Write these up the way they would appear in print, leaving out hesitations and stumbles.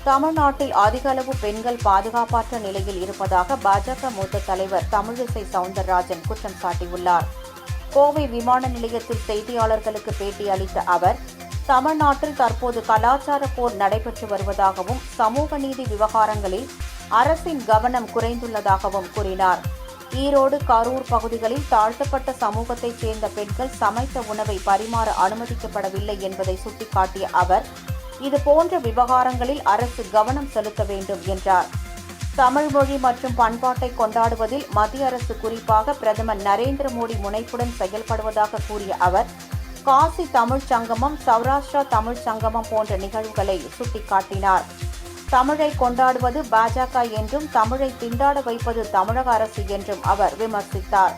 தமிழ்நாட்டில் அதிக அளவு பெண்கள் பாதுகாப்பற்ற நிலையில் இருப்பதாக பாஜக மூத்த தலைவர் தமிழிசை சவுந்தரராஜன் குற்றம் சாட்டியுள்ளார். கோவை விமான நிலையத்தில் செய்தியாளர்களுக்கு பேட்டியளித்த அவர், தமிழ்நாட்டில் தற்போது கலாச்சார போர் நடைபெற்று வருவதாகவும் சமூக நீதி விவகாரங்களில் அரசின் கவனம் குறைந்துள்ளதாகவும் கூறினார். ஈரோடு, கரூர் பகுதிகளில் தாழ்த்தப்பட்ட சமூகத்தைச் சேர்ந்த பெண்கள் சமைத்த உணவை பரிமாற அனுமதிக்கப்படவில்லை என்பதை சுட்டிக்காட்டிய அவர், இதுபோன்ற விவகாரங்களில் அரசு கவனம் செலுத்த வேண்டும் என்றார். தமிழ் மொழி மற்றும் பண்பாட்டை கொண்டாடுவதில் மத்திய அரசு குறிப்பாக பிரதமர் நரேந்திர மோடி முனைப்புடன் செயல்படுவதாக கூறிய அவர், காசி தமிழ்ச் சங்கமம், சௌராஷ்டிரா தமிழ்ச் சங்கமம் போன்ற நிகழ்வுகளை சுட்டிக்காட்டினார். தமிழை கொண்டாடுவது பாஜக என்றும் தமிழை திண்டாட வைப்பது தமிழக அரசு என்றும் அவர் விமர்சித்தார்.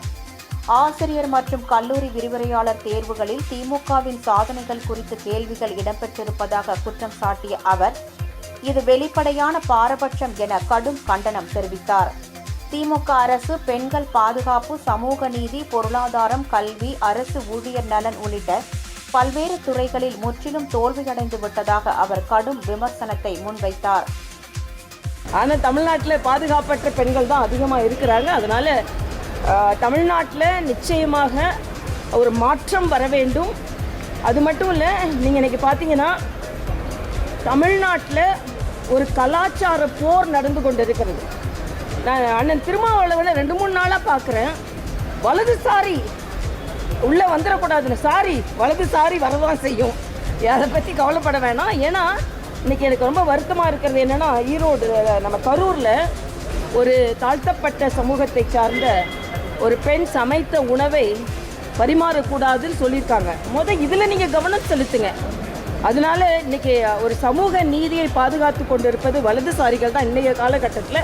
ஆசிரியர் மற்றும் கல்லூரி விரிவுரையாளர் தேர்வுகளில் திமுகவின் சாதனைகள் குறித்து கேள்விகள் இடம்பெற்றிருப்பதாக குற்றம் சாட்டிய அவர், இது வெளிப்படையான பாரபட்சம் என கடும் கண்டனம் தெரிவித்தார். திமுக அரசு பெண்கள் பாதுகாப்பு, சமூக நீதி, பொருளாதாரம், கல்வி, அரசு ஊழியர் நலன் உள்ளிட்ட பல்வேறு துறைகளில் முற்றிலும் தோல்வியடைந்து விட்டதாக அவர் கடும் விமர்சனத்தை முன்வைத்தார். ஆனால் தமிழ்நாட்டில் பாதுகாப்பற்ற பெண்கள் தான் அதிகமாக இருக்கிறாங்க. அதனால தமிழ்நாட்டில் நிச்சயமாக ஒரு மாற்றம் வர வேண்டும். அது மட்டும் இல்லை, நீங்கள் இன்றைக்கி பார்த்தீங்கன்னா தமிழ்நாட்டில் ஒரு கலாச்சார போர் நடந்து கொண்டு இருக்கிறது. நான் அண்ணன் திருமாவளவனை 2-3 நாளாக பார்க்குறேன். வலதுசாரி உள்ளே வந்துடக்கூடாதுன்னு, வலதுசாரி வரதான் செய்யும், அதை பற்றி கவலைப்பட வேணாம். ஏன்னா இன்றைக்கி எனக்கு ரொம்ப வருத்தமாக இருக்கிறது என்னென்னா, ஈரோடு நம்ம கரூரில் ஒரு தாழ்த்தப்பட்ட சமூகத்தை சார்ந்த ஒரு பெண் சமைத்த உணவை பரிமாறக்கூடாதுன்னு சொல்லியிருக்காங்க. இதில் நீங்கள் கவனம் செலுத்துங்க. அதனால இன்றைக்கி ஒரு சமூக நீதியை பாதுகாத்து கொண்டு இருப்பது வலதுசாரிகள் தான். இன்றைய காலகட்டத்தில்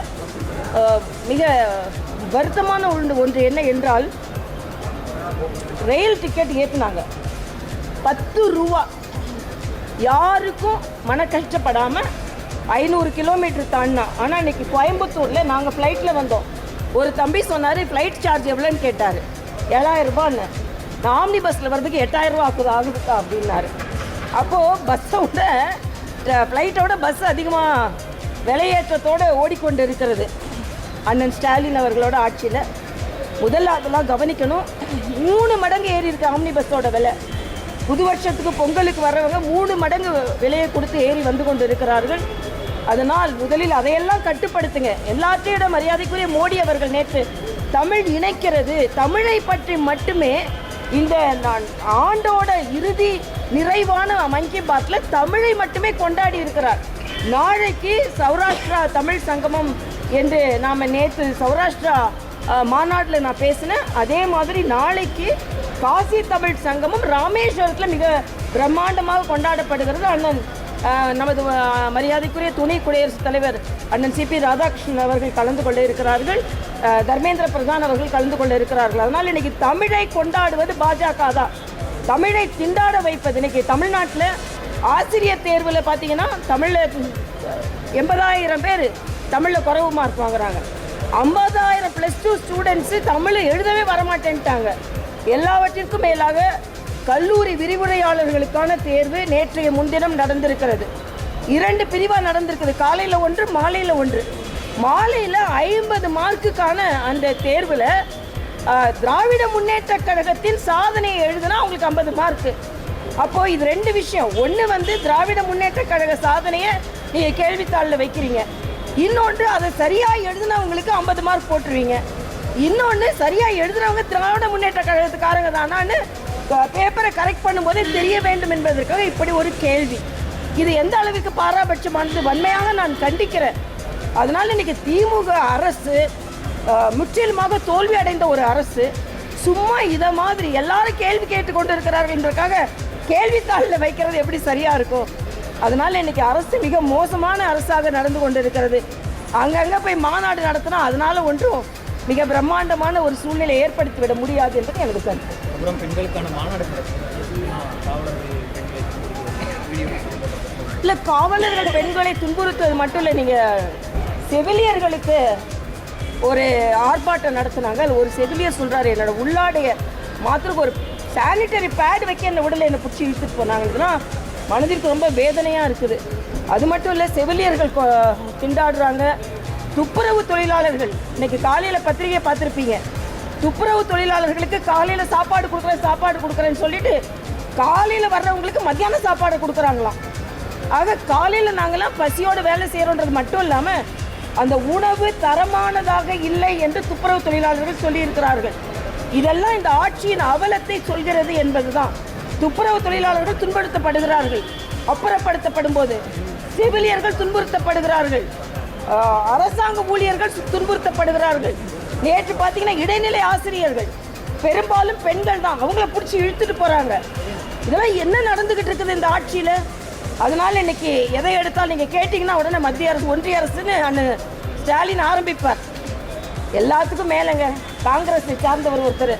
மிக வருத்தமான ஒன்று என்ன என்றால், ரயில் டிக்கெட் ஏற்றினாங்க 10 ரூபா, யாருக்கும் மன கஷ்டப்படாமல் 500 கிலோமீட்டர் தாண்டினா. ஆனால் இன்றைக்கி கோயம்புத்தூரில் நாங்கள் ஃப்ளைட்டில் வந்தோம். ஒரு தம்பி சொன்னார், ஃப்ளைட் சார்ஜ் எவ்வளோன்னு கேட்டார். 7000 ரூபான்னு. நான் ஆம்னி பஸ்ஸில் வர்றதுக்கு 8000 ரூபா ஆகுதுக்கா அப்படின்னாரு. அப்போது பஸ்ஸோட ஃப்ளைட்டோட பஸ் அதிகமாக விலையேற்றத்தோடு ஓடிக்கொண்டு இருக்கிறது அண்ணன் ஸ்டாலின் அவர்களோட ஆட்சியில். முதல்ல அதெல்லாம் கவனிக்கணும். 3 மடங்கு ஏறி இருக்கு ஆம்னி பஸ்ஸோட விலை. புது வருஷத்துக்கு பொங்கலுக்கு வர்றவங்க 3 மடங்கு விலையை கொடுத்து ஏறி வந்து கொண்டு இருக்கிறார்கள். அதனால் முதலில் அதையெல்லாம் கட்டுப்படுத்துங்க. எல்லாத்தையோட மரியாதைக்குரிய மோடி அவர்கள் நேற்று தமிழ் இணைக்கிறது, தமிழை பற்றி மட்டுமே இந்த ஆண்டோட இறுதி நிறைவான மன் கி பாத்தில் தமிழை மட்டுமே கொண்டாடி இருக்கிறார். நாளைக்கு சௌராஷ்டிரா தமிழ் சங்கமம் என்று நாம் நேற்று சௌராஷ்டிரா மாநாட்டில் நான் பேசினேன். அதே மாதிரி நாளைக்கு காசி தமிழ் சங்கமம் ராமேஸ்வரத்தில் மிக பிரம்மாண்டமாக கொண்டாடப்படுகிறது. அண்ணன் நமது மரியாதைக்குரிய துணை குடியரசுத் தலைவர் அண்ணன் சிபி ராதாகிருஷ்ணன் அவர்கள் கலந்து கொள்ள இருக்கிறார்கள். தர்மேந்திர பிரதான் அவர்கள் கலந்து கொள்ள இருக்கிறார்கள். அதனால் இன்றைக்கி தமிழை கொண்டாடுவது பாஜக தான். தமிழை திண்டாட வைப்பது. இன்றைக்கி தமிழ்நாட்டில் ஆசிரியர் தேர்வில் பார்த்தீங்கன்னா தமிழில் 80,000 பேர் தமிழில் குறைவு மார்க் வாங்குறாங்க. 50,000 +2 ஸ்டூடெண்ட்ஸு தமிழை எழுதவே வரமாட்டேன்ட்டாங்க. எல்லாவற்றிற்கும் மேலாக கல்லூரி விரிவுரையாளர்களுக்கான தேர்வு நேற்றைய முன்தினம் நடந்திருக்கிறது. 2 பிரிவாக நடந்திருக்குது. காலையில் 1, மாலையில் 1. மாலையில் 50 மார்க்குக்கான அந்த தேர்வில் திராவிட முன்னேற்ற கழகத்தின் சாதனையை எழுதுனா அவங்களுக்கு 50 மார்க்கு. அப்போது இது 2 விஷயம். ஒன்று திராவிட முன்னேற்ற கழக சாதனையை நீங்கள் கேள்வித்தாளில் வைக்கிறீங்க. இன்னொன்று அதை சரியாக எழுதுனவங்களுக்கு 50 மார்க் போட்டுருவீங்க. இன்னொன்று சரியாக எழுதுனவங்க திராவிட முன்னேற்ற கழகத்துக்காரங்க தானான்னு பேப்பரை கரெக்ட் பண்ணும்போதே தெரிய வேண்டும் என்பதற்காக இப்படி ஒரு கேள்வி. இது எந்த அளவுக்கு பாராபட்சமானது, வன்மையாக நான் கண்டிக்கிறேன். அதனால் இன்றைக்கி திமுக அரசு முற்றிலுமாக தோல்வி அடைந்த ஒரு அரசு. சும்மா இதை மாதிரி எல்லாரும் கேள்வி கேட்டுக்கொண்டு இருக்கிறார்கள் என்றதுக்காக கேள்வித்தாளில் வைக்கிறது எப்படி சரியாக இருக்கும்? அதனால் இன்றைக்கி அரசு மிக மோசமான அரசாக நடந்து கொண்டு இருக்கிறது. அங்கங்கே போய் மாநாடு நடத்தினா அதனால் ஒன்றும் மிக பிரம்மாண்டமான ஒரு சூழ்நிலை ஏற்படுத்திவிட முடியாது என்பது எனக்கு கருத்து. அப்புறம் பெண்களுக்கான மாநாடு இல்லை, காவலர்கள் பெண்களை துன்புறுத்துவது மட்டும் இல்லை. நீங்கள் செவிலியர்களுக்கு ஒரு ஆர்ப்பாட்டம் நடத்தினாங்க. ஒரு செவிலியர் சொல்கிறாரு, என்னோட உள்ளாடைய மாத்திரம் ஒரு சானிட்டரி பேட் வைக்க என்னை உடலை என்னை பிடிச்சி இழுத்துட்டு போனாங்கன்னா மனதிற்கு ரொம்ப வேதனையாக இருக்குது. அது மட்டும் இல்லை, செவிலியர்கள் திண்டாடுறாங்க. துப்புரவு தொழிலாளர்கள், இன்னைக்கு காலையில் பத்திரிகை பார்த்துருப்பீங்க, துப்புரவு தொழிலாளர்களுக்கு காலையில் சாப்பாடு கொடுக்குறேன்னு சொல்லிட்டு காலையில் வர்றவங்களுக்கு மத்தியானம் சாப்பாடு கொடுக்குறாங்களாம். ஆக காலையில் நாங்களாம் பசியோடு வேலை செய்கிறோன்றது மட்டும் இல்லாமல் அந்த உணவு தரமானதாக இல்லை என்று துப்புரவு தொழிலாளர்கள் சொல்லியிருக்கிறார்கள். இதெல்லாம் இந்த ஆட்சியின் அவலத்தை சொல்கிறது என்பதுதான். துப்புரவு தொழிலாளர்கள் துன்புறுத்தப்படுகிறார்கள், அப்புறப்படுத்தப்படும் போது செவிலியர்கள் துன்புறுத்தப்படுகிறார்கள், அரசாங்க ஊழியர்கள் துன்புறுத்தப்படுகிறார்கள். நேற்று பார்த்தீங்கன்னா இடைநிலை ஆசிரியர்கள் பெரும்பாலும் பெண்கள் தான், அவங்கள பிடிச்சி இழுத்துட்டு போகிறாங்க. இதெல்லாம் என்ன நடந்துக்கிட்டு இருக்குது இந்த ஆட்சியில்? அதனால் இன்னைக்கு எதை எடுத்தாலும் நீங்கள் கேட்டிங்கன்னா உடனே மத்திய அரசு ஒன்றிய அரசுன்னு ஸ்டாலின் ஆரம்பிப்பார். எல்லாத்துக்கும் மேலேங்க காங்கிரஸை சார்ந்தவர் ஒருத்தர்,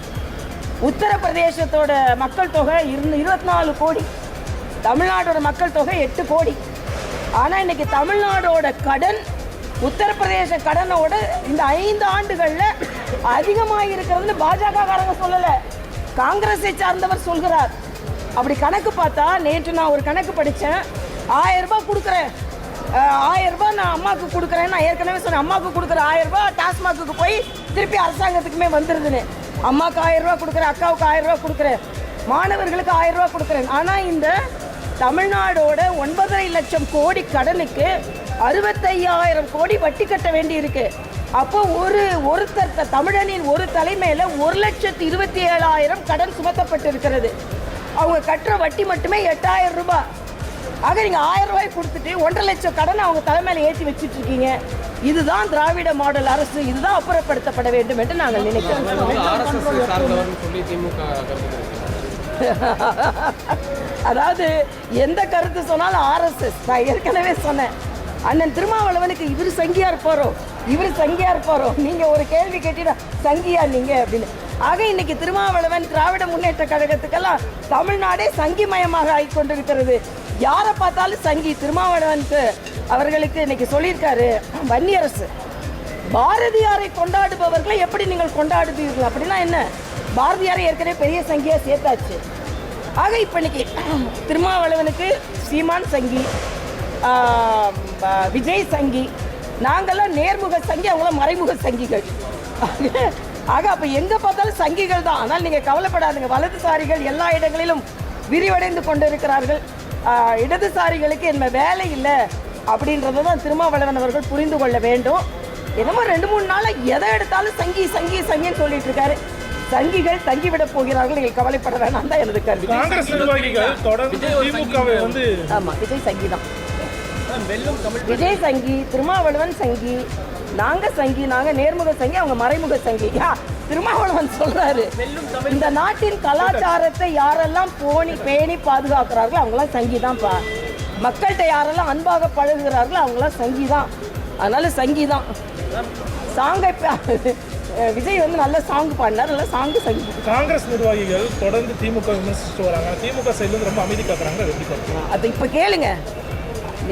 உத்தரப்பிரதேசத்தோட மக்கள் தொகை 24 கோடி, தமிழ்நாடோட மக்கள் தொகை 8 கோடி. ஆனால் இன்னைக்கு தமிழ்நாடோட கடன் உத்தரப்பிரதேச கடனோட இந்த 5 ஆண்டுகளில் அதிகமாக இருக்கிறதுன்னு பாஜகக்காரங்க சொல்லலை, காங்கிரஸை சார்ந்தவர் சொல்கிறார். அப்படி கணக்கு பார்த்தா நேற்று நான் ஒரு கணக்கு படித்தேன். 1000 ரூபாய் கொடுக்குறேன், 1000 ரூபாய் நான் அம்மாவுக்கு கொடுக்குறேன். நான் ஏற்கனவே சொன்னேன், அம்மாவுக்கு கொடுக்குற 1000 ரூபாய் டாஸ்மாக்கு போய் திருப்பி அரசாங்கத்துக்குமே வந்துடுதுன்னு. அம்மாவுக்கு 1000 ரூபாய் கொடுக்குறேன், அக்காவுக்கு 1000 ரூபாய் கொடுக்குறேன், மாணவர்களுக்கு 1000 ரூபாய் கொடுக்குறேன். ஆனால் இந்த தமிழ்நாடோட 9.5 லட்சம் கோடி கடனுக்கு 65,000 கோடி வட்டி கட்ட வேண்டி இருக்கு. அப்போ ஒருத்தர் தமிழனின் ஒரு தலைமையில் 1,27,000 கடன் சுமத்தப்பட்டு இருக்கிறது. அவங்க கட்டுற வட்டி மட்டுமே 8,000 ரூபாய். ஆக நீங்கள் 1000 ரூபாய் கொடுத்துட்டு 1.5 லட்சம் கடனை அவங்க தலைமையில் ஏற்றி வச்சுட்டு இருக்கீங்க. இதுதான் திராவிட மாடல் அரசு, இதுதான் அப்புறப்படுத்தப்பட வேண்டும் என்று நாங்கள் நினைக்கிறோம். அதாவது எந்த கருத்து சொன்னாலும் ஆர்எஸ்எஸ். நான் ஏற்கனவே சொன்னேன், அண்ணன் திருமாவளவனுக்கு இவர் சங்கியா இருப்பாரோ, நீங்கள் ஒரு கேள்வி கேட்டீங்கன்னா சங்கியா நீங்கள் அப்படின்னு. ஆக இன்னைக்கு திருமாவளவன் திராவிட முன்னேற்ற கழகத்துக்கெல்லாம் தமிழ்நாடே சங்கிமயமாக ஆகிக்கொண்டிருக்கிறது. யாரை பார்த்தாலும் சங்கி. திருமாவளவனுக்கு அவர்களுக்கு இன்னைக்கு சொல்லியிருக்காரு வன்னியரசு, பாரதியாரை கொண்டாடுபவர்களை எப்படி நீங்கள் கொண்டாடுவீர்கள் அப்படின்னா என்ன? பாரதியாரை ஏற்கனவே பெரிய சங்கியாக சேர்த்தாச்சு. ஆக இப்போ இன்னைக்கு திருமாவளவனுக்கு சீமான் சங்கி, விஜய் சங்கி, நாங்கள்லாம் நேர்முக சங்கி, அவங்களாம் மறைமுக சங்கிகள். ஆக அப்போ எங்கே பார்த்தாலும் சங்கிகள் தான். ஆனால் நீங்கள் கவலைப்படாதுங்க, வலதுசாரிகள் எல்லா இடங்களிலும் விரிவடைந்து கொண்டு இருக்கிறார்கள். இடதுசாரிகளுக்கு என்ன வேலை இல்லை அப்படின்றத தான் திருமாவளவன் அவர்கள் புரிந்து கொள்ள வேண்டும். என்னமோ 2-3 நாளாக எதை எடுத்தாலும் சங்கின்னு சொல்லிட்டு இருக்காரு. சங்கிகள் தங்கிவிட போகிறார்கள், நீங்கள் கவலைப்பட வேணாம் தான் எனது கருத்து. காங்கிரஸ் நிர்வாகிகள் தொடர்ந்து திமுகவை ஆமாம், விஜய் சங்கி தான். விஜய் சங்கி, திருமாவளவன் சங்கி, நாங்கள் நேர்முக சங்கி, அவங்க மறைமுக சங்கி. திருமாவளவன் சொல்றாரு, இந்த நாட்டின் கலாச்சாரத்தை யாரெல்லாம் பேணி பாதுகாக்கிறார்களோ அவங்களாம் சங்கி தான்ப்பா. மக்கள்கிட்ட யாரெல்லாம் அன்பாக பழகுகிறார்களோ அவங்களாம் சங்கி தான். அதனால சங்கி தான். சாங்கை விஜய் நல்ல சாங் பாடினார், நல்ல சாங்கு சங்கி. காங்கிரஸ் நிர்வாகிகள் தொடர்ந்து திமுக விமர்சிச்சுட்டு வராங்க. திமுக சைட்லேருந்து ரொம்ப அமைதி காக்குறாங்க. அதை இப்போ கேளுங்க.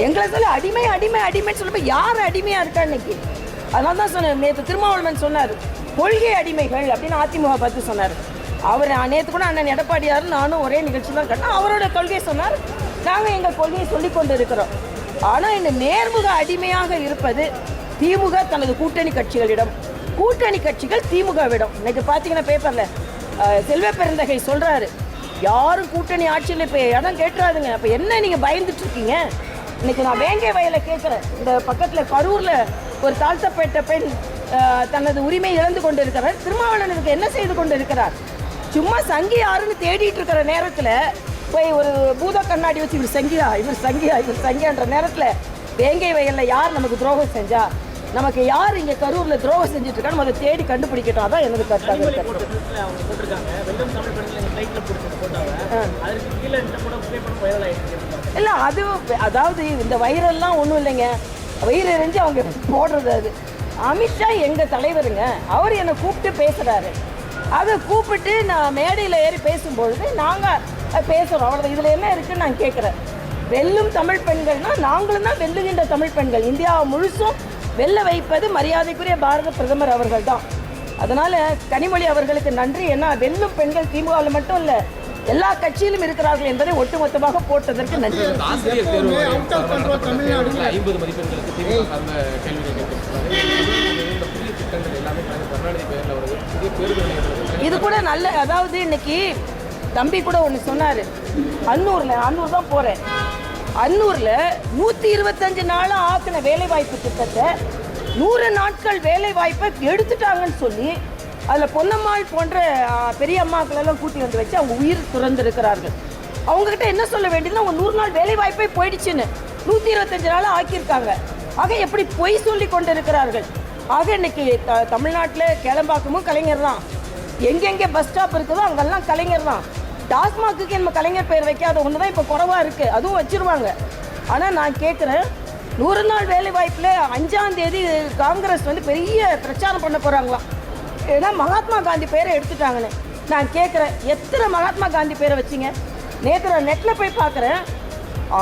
எங்களை சொல்ல அடிமைன்னு சொல்லும்போது யார் அடிமையாக இருக்கா இன்னைக்கு? அதனால தான் சொன்னேன், நேற்று திருமாவளவன் சொன்னார் கொள்கை அடிமைகள் அப்படின்னு அதிமுக பார்த்து சொன்னார். அவர் நேற்று கூட அண்ணன் எடப்பாடியார் நானும் ஒரே நிகழ்ச்சி தான் கட்டணும். அவரோட கொள்கையை சொன்னார், நாங்கள் எங்கள் கொள்கையை சொல்லி கொண்டு இருக்கிறோம். ஆனால் இந்த நேர்முக அடிமையாக இருப்பது திமுக தனது கூட்டணி கட்சிகள் திமுகவிடம். இன்னைக்கு பார்த்தீங்கன்னா பேப்பரில் செல்வ பெருந்தகை சொல்கிறாரு, யாரும் கூட்டணி ஆட்சியில் இப்போ இடம் கேட்டுறாதுங்க. அப்போ என்ன நீங்கள் பயந்துட்டு இருக்கீங்க? இன்னைக்கு நான் வேங்கை வயலை கேட்குறேன். இந்த பக்கத்தில் கரூரில் ஒரு தாழ்த்தப்பட்ட பெண் தனது உரிமை இழந்து கொண்டு இருக்கிறார். திருமாவளவனுக்கு என்ன செய்து கொண்டு இருக்கிறார்? சும்மா சங்கி யாருன்னு தேடிட்டு இருக்கிற நேரத்தில் போய் ஒரு பூத கண்ணாடி வச்சு இவர் சங்கியான்ற நேரத்தில் வேங்கை வயலில் யார் நமக்கு துரோகம் செஞ்சா, நமக்கு யார் இங்கே கரூரில் துரோகம் செஞ்சுட்டு இருக்கான்னு அதை தேடி கண்டுபிடிக்கட்டும். அதான் எனக்கு கருத்தாக இல்லை. அதாவது இந்த வைரல்லாம் ஒன்றும் இல்லைங்க, வயிறு எரிஞ்சு அவங்க போடுறது. அது அமித்ஷா எங்கள் தலைவருங்க, அவர் என்னை கூப்பிட்டு பேசுகிறாரு. அதை கூப்பிட்டு நான் மேடையில் ஏறி பேசும்பொழுது நாங்கள் பேசுகிறோம், அவ்வளோதான். இதில் என்ன இருக்குன்னு நான் கேட்குறேன். வெல்லும் தமிழ் பெண்கள்னால் நாங்களும் தான் வெல்லுகின்ற தமிழ் பெண்கள். இந்தியா முழுசும் வெல்ல வைப்பது மரியாதைக்குரிய பாரத பிரதமர் அவர்கள் தான். அதனால் கனிமொழி அவர்களுக்கு நன்றி. ஏன்னா வெல்லும் பெண்கள் திமுகவில் மட்டும் இல்லை, எல்லா கட்சியிலும் இருக்கிறார்கள் என்பதை ஒட்டுமொத்தமாக போட்டதற்கு நன்றி. ஆசிரியர் தேர்வு 50 மதிப்பெண்களுக்கு திமுக சார்ந்த கேள்விகள் கேட்கப்படுறாங்க. இந்த புதிய திட்டங்கள் எல்லாமே கருணாநிதி பெயரில் வருது. புதிய பேருந்து இது கூட நல்ல, அதாவது இன்னைக்கு தம்பி கூட ஒன்று சொன்னார். அன்னூர் தான் போகிறேன். அன்னூரில் 125 நாளாக ஆக்கின வேலைவாய்ப்பு திட்டத்தை 100 நாட்கள் வேலைவாய்ப்பை எடுத்துட்டாங்கன்னு சொல்லி அதில் பொன்னம்மாள் போன்ற பெரிய அம்மாக்களெல்லாம் கூட்டி வந்து வச்சு அவங்க உயிர் துறந்திருக்கிறார்கள். அவங்ககிட்ட என்ன சொல்ல வேண்டியதுன்னா அவங்க 100 நாள் வேலைவாய்ப்பே போயிடுச்சுன்னு 125 நாளாக ஆக்கியிருக்காங்க. ஆக எப்படி பொய் சொல்லி கொண்டு இருக்கிறார்கள். ஆக இன்னைக்கு தமிழ்நாட்டில் கேளம்பாக்கமும் கலைஞர் தான், எங்கெங்கே பஸ் ஸ்டாப் இருக்குதோ அங்கெல்லாம் கலைஞர் தான். டாஸ்மாக்கு நம்ம கலைஞர் பெயர் வைக்காத ஒன்று தான் இப்போ குறைவாக இருக்குது, அதுவும் வச்சுருவாங்க. ஆனால் நான் கேட்குறேன், 100 நாள் வேலைவாய்ப்பில் 5ஆம் தேதி காங்கிரஸ் வந்து பெரிய பிரச்சாரம் பண்ண போகிறாங்களாம். ஏன்னா மகாத்மா காந்தி பேரை எடுத்துட்டாங்கன்னு. நான் கேட்குறேன், எத்தனை மகாத்மா காந்தி பேரை வச்சிங்க? நேற்று நான் நெட்டில் போய் பார்க்குறேன்,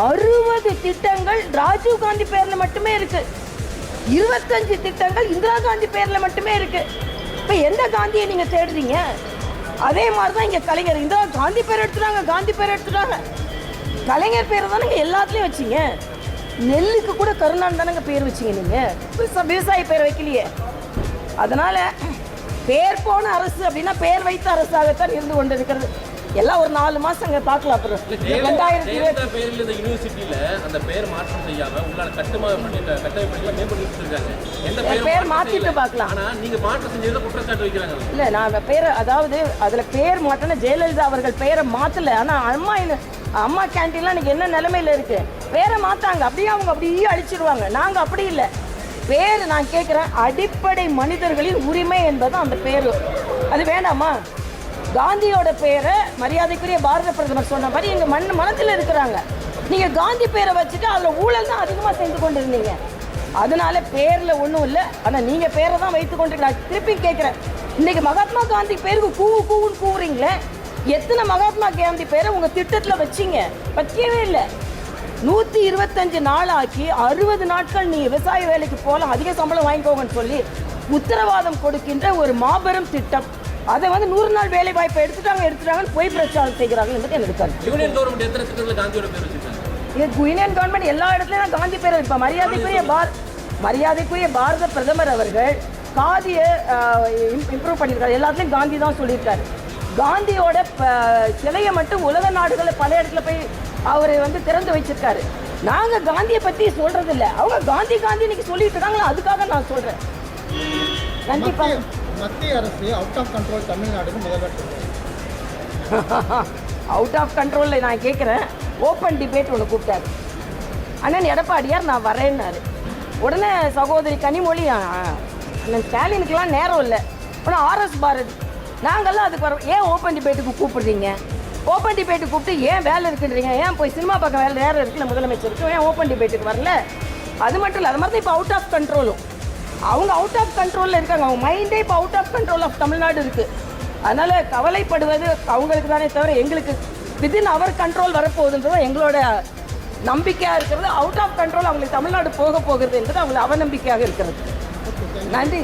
60 திட்டங்கள் ராஜீவ் காந்தி பேரில் மட்டுமே இருக்குது, 25 திட்டங்கள் இந்திரா காந்தி பேரில் மட்டுமே இருக்குது. இப்போ எந்த காந்தியை நீங்கள் தேடுறீங்க? அதே மாதிரி தான் இங்கே கலைஞர் இந்திரா காந்தி பேர் எடுத்துட்டாங்க, காந்தி பேர் எடுத்துட்டாங்க. கலைஞர் பேரை தானேங்க எல்லாத்துலேயும் வச்சிங்க. நெல்லுக்கு கூட கருணாநிதி தானங்க பேர் வச்சிங்க நீங்கள், விவசாயி பேர் வைக்கலையே. அதனால் பேர் போன அரசு அப்படின்னா பேர் வைத்த அரசாகத்தான் இருந்து கொண்டு இருக்கிறது. எல்லாம் ஒரு 4 மாதம் அங்கே பார்க்கலாம். அப்புறம் 2020 பேரில் இந்த யூனிவர்சிட்டியில் அந்த பேர் மாற்றம் செய்யாமல் உங்களால் கட்டமைப்புகளை மேம்படுத்திருக்காங்க. எந்த பேர் மாற்றிட்டு பார்க்கலாம். ஆனால் நீங்கள் மாற்றம் செஞ்சதில் குற்றச்சாட்டு வைக்கிறாங்க. இல்லை, நான் பேரை, அதாவது அதில் பேர் மாற்றினா ஜெயலலிதா அவர்கள் பேரை மாற்றலை. ஆனால் அம்மா கேன்டீன்லாம் இன்றைக்கி என்ன நிலைமையில் இருக்குது, பேரை மாற்றாங்க. அப்படியே அவங்க அப்படியே அழிச்சிருவாங்க. நாங்கள் அப்படி இல்லை. பேர் நான் கேட்குறேன், அடிப்படை மனிதர்களின் உரிமை என்பது அந்த பேர். அது வேண்டாமா? காந்தியோட பேரை மரியாதைக்குரிய பாரத பிரதமர் சொன்ன மாதிரி எங்கள் மனத்தில் இருக்கிறாங்க. நீங்கள் காந்தி பேரை வச்சுட்டு அதில் ஊழல் தான் அதிகமாக செஞ்சு கொண்டு இருந்தீங்க. அதனால பேரில் ஒன்றும் இல்லை. ஆனால் நீங்கள் பேரை தான் வைத்து கொண்டு, நான் திருப்பி கேட்குறேன், இன்றைக்கி மகாத்மா காந்தி பேருக்கு கூவுன்னு கூவுறீங்களே, எத்தனை மகாத்மா காந்தி பேரை உங்கள் திட்டத்தில் வச்சிங்க? வைக்கவே இல்லை. 125 நாள் ஆக்கி 60 நாட்கள் நீ விவசாய வேலைக்கு போகலாம், அதிக சம்பளம் வாங்கிக்கோங்கன்னு சொல்லி உத்தரவாதம் கொடுக்கின்ற ஒரு மாபெரும் திட்டம். அதை வந்து 100 நாள் வேலை வாய்ப்பை எடுத்துட்டாங்கன்னு போய் பிரச்சாரம் செய்கிறார்கள் என்பது எனக்கு கருத்து. யூனியன் கவர்மெண்ட் எத்தனை திட்டத்தில் காந்தியோட பேர் வச்சிருக்காங்க? யூனியன் கவர்மெண்ட் எல்லா இடத்துலையும் காந்தி பேர். இப்போ மரியாதைக்குரிய பாரத பிரதமர் அவர்கள் காதியை இம்ப்ரூவ் பண்ணியிருக்காரு. எல்லாத்துலேயும் காந்தி தான் சொல்லியிருக்காரு. காந்தியோட சிலையை மட்டும் உலக நாடுகளில் பல இடத்துல போய் அவர் வந்து திறந்து வச்சிருக்காரு. நாங்கள் காந்தியை பற்றி சொல்றது இல்லை, அவங்க காந்தி இன்னைக்கு சொல்லிட்டு இருக்காங்களா, அதுக்காக நான் சொல்கிறேன். கண்டிப்பா மத்திய அரசு அவுட் ஆஃப் கண்ட்ரோல் தமிழ்நாடுக்கு முதல்வர் அவுட் ஆஃப் கண்ட்ரோலில் நான் கேட்குறேன். ஓப்பன் டிபேட் ஒன்று கூப்பிட்டாரு அண்ணன் எடப்பாடியார், நான் வரேன்னாரு. உடனே சகோதரி கனிமொழி, அண்ணன் ஸ்டாலினுக்கெல்லாம் நேரம் இல்லை. ஆனால் RS பாரதி, நாங்கள்லாம் அதுக்கு வரோம். ஏன் ஓப்பன் டிபேட்டுக்கு கூப்பிடுறீங்க? ஓப்பன் டிபேட்டுக்கு கூப்பிட்டு ஏன் வேலை இருக்குன்றீங்க? ஏன் போய் சினிமா பார்க்க வேலை நேரம் இருக்குல்ல முதலமைச்சருக்கு, ஏன் ஓப்பன் டிபேட்டுக்கு வரல? அது மட்டும் இல்லை, அது மாதிரி தான் இப்போ அவுட் ஆஃப் கண்ட்ரோலும். அவங்க அவுட் ஆஃப் கண்ட்ரோலில் இருக்காங்க. அவங்க மைண்டே இப்போ out of control of Tamil Nadu இருக்குது. அதனால் கவலைப்படுவது அவங்களுக்கு தானே தவிர எங்களுக்கு வித்தின் அவர் கண்ட்ரோல் வரப்போகுதுன்றது எங்களோட நம்பிக்கையாக இருக்கிறது. அவுட் ஆஃப் கண்ட்ரோல் அவங்களுக்கு தமிழ்நாடு போகிறது என்பது அவங்களுக்கு அவநம்பிக்கையாக இருக்கிறது. நன்றி.